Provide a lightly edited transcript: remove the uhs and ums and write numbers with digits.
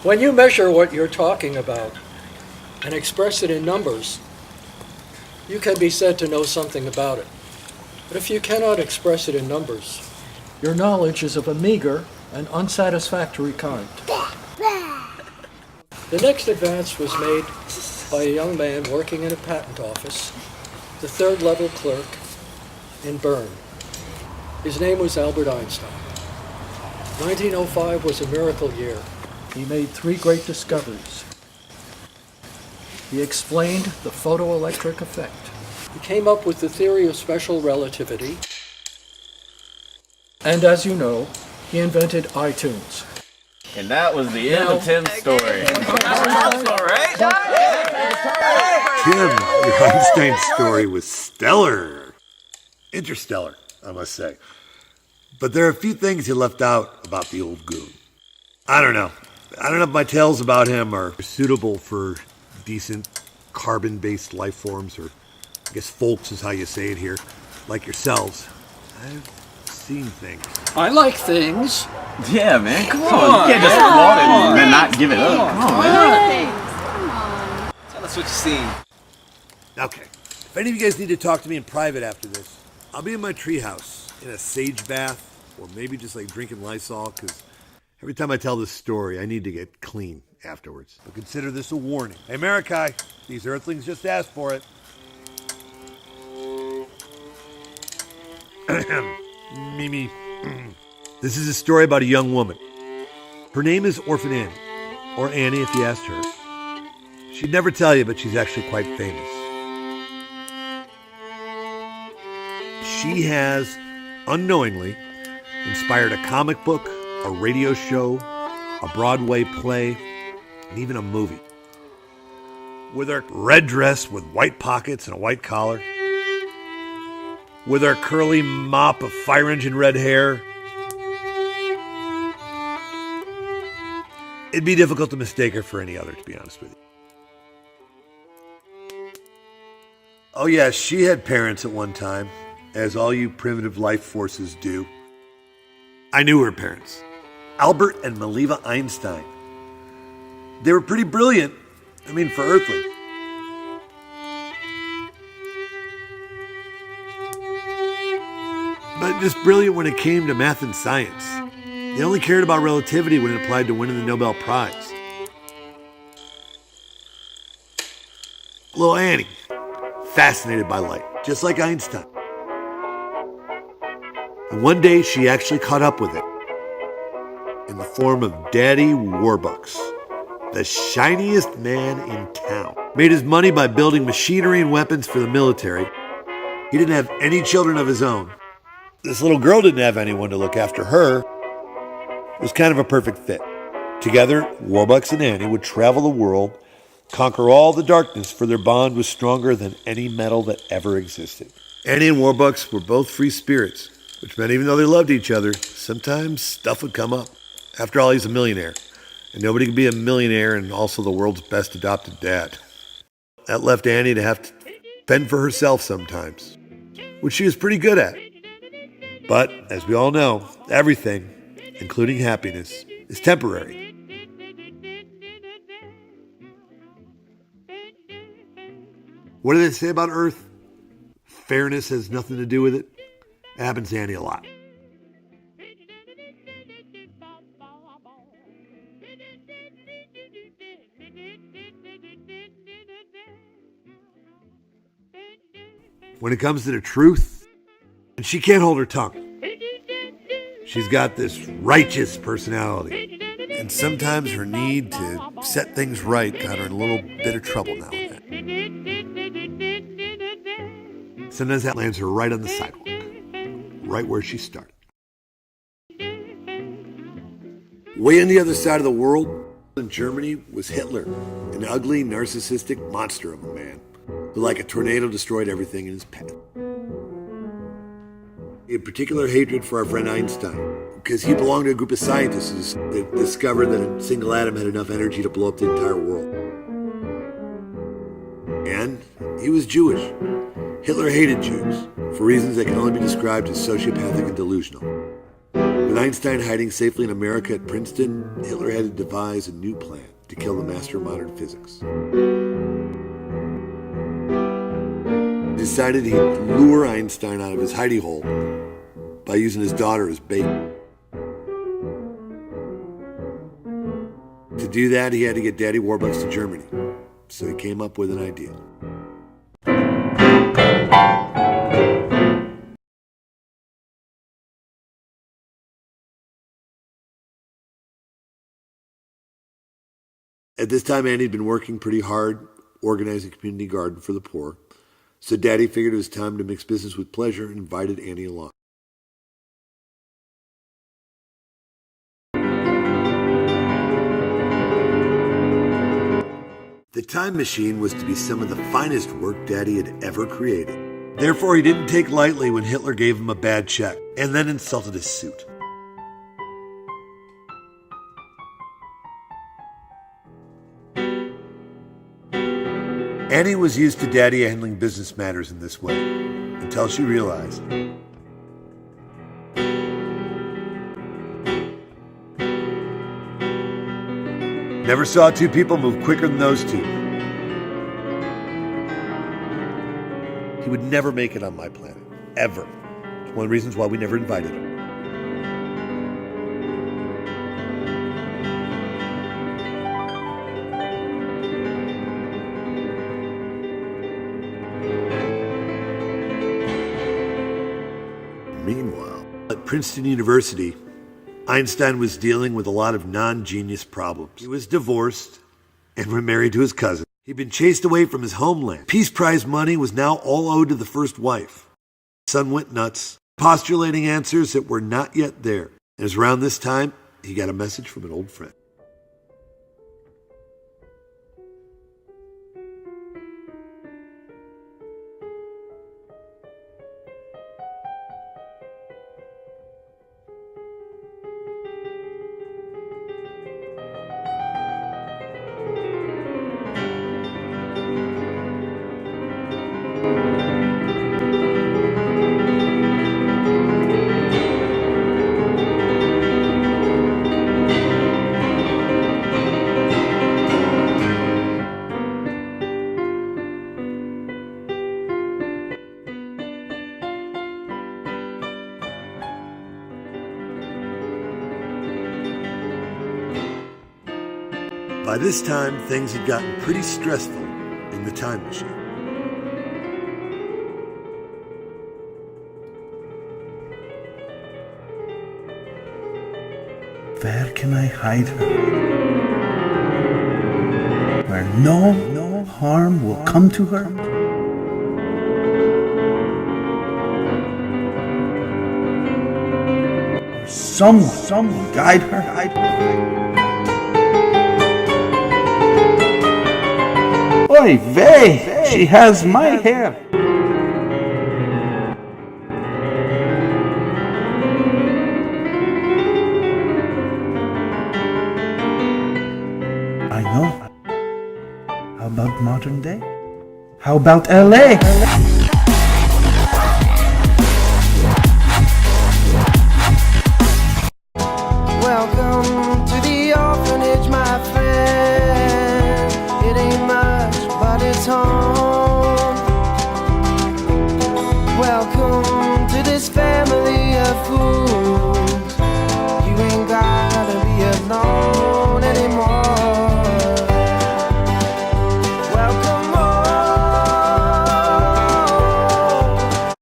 When you measure what you're talking about and express it in numbers, you can be said to know something about it. But if you cannot express it in numbers, your knowledge is of a meager and unsatisfactory kind. The next advance was made by a young man working in a patent office, the third-level clerk in Bern. His name was Albert Einstein. 1905 was a miracle year. He made 3 great discoveries. He explained the photoelectric effect. He came up with the theory of special relativity. And as you know, he invented iTunes. And that was the end of Tim's story. Tim, your Einstein story was stellar. Interstellar, I must say. But there are a few things you left out about the old goon. I don't know if my tales about him are suitable for decent carbon-based life forms, or I guess folks is how you say it here, like yourselves. I've seen things. I like things. Yeah, man. Come on. You can't just applaud it and then not give it up. Come on, man. Tell us what you've seen. Okay. If any of you guys need to talk to me in private after this, I'll be in my treehouse in a sage bath, or maybe just like drinking Lysol, because every time I tell this story, I need to get clean afterwards. But consider this a warning. Hey, Marikai, these earthlings just asked for it. Mimi. This is a story about a young woman. Her name is Orphan Annie, or Annie if you asked her. She'd never tell you, but she's actually quite famous. She has, unknowingly, inspired a comic book, a radio show, a Broadway play, and even a movie. With her red dress with white pockets and a white collar, with her curly mop of fire engine red hair, it'd be difficult to mistake her for any other, to be honest with you. Oh yeah, she had parents at one time, as all you primitive life forces do. I knew her parents, Albert and Maliva Einstein. They were pretty brilliant, for earthlings. But just brilliant when it came to math and science. They only cared about relativity when it applied to winning the Nobel Prize. Little Annie, fascinated by light, just like Einstein. And one day she actually caught up with it in the form of Daddy Warbucks, the shiniest man in town. Made his money by building machinery and weapons for the military. He didn't have any children of his own. This little girl didn't have anyone to look after her. It was kind of a perfect fit. Together, Warbucks and Annie would travel the world, conquer all the darkness, for their bond was stronger than any metal that ever existed. Annie and Warbucks were both free spirits, which meant even though they loved each other, sometimes stuff would come up. After all, he's a millionaire, and nobody could be a millionaire and also the world's best adopted dad. That left Annie to have to fend for herself sometimes, which she was pretty good at. But, as we all know, everything, including happiness, is temporary. What do they say about Earth? Fairness has nothing to do with it. It happens to Annie a lot. When it comes to the truth, and she can't hold her tongue. She's got this righteous personality, and sometimes her need to set things right got her in a little bit of trouble now and then. Sometimes that lands her right on the sidewalk, right where she started. Way on the other side of the world, in Germany, was Hitler, an ugly, narcissistic monster of a man who, like a tornado, destroyed everything in his path. In particular, hatred for our friend Einstein, because he belonged to a group of scientists that discovered that a single atom had enough energy to blow up the entire world. And he was Jewish. Hitler hated Jews for reasons that can only be described as sociopathic and delusional. But With Einstein hiding safely in America at Princeton, Hitler had to devise a new plan to kill the master of modern physics. He decided he'd lure Einstein out of his hidey hole by using his daughter as bait. To do that, he had to get Daddy Warbucks to Germany, so he came up with an idea. At this time, Andy had been working pretty hard organizing a community garden for the poor, so Daddy figured it was time to mix business with pleasure and invited Annie along. The time machine was to be some of the finest work Daddy had ever created. Therefore, he didn't take lightly when Hitler gave him a bad check and then insulted his suit. Annie was used to Daddy handling business matters in this way until she realized never saw two people move quicker than those two. He would never make it on my planet, ever. It's one of the reasons why we never invited him. Meanwhile, at Princeton University, Einstein was dealing with a lot of non-genius problems. He was divorced and remarried to his cousin. He'd been chased away from his homeland. Peace Prize money was now all owed to the first wife. His son went nuts, postulating answers that were not yet there. And it was around this time, he got a message from an old friend. By this time, things had gotten pretty stressful in the time machine. Where can I hide her? Where no harm will come to her? Someone will guide her. Oy vey, she has my hair. I know. How about modern day? How about LA?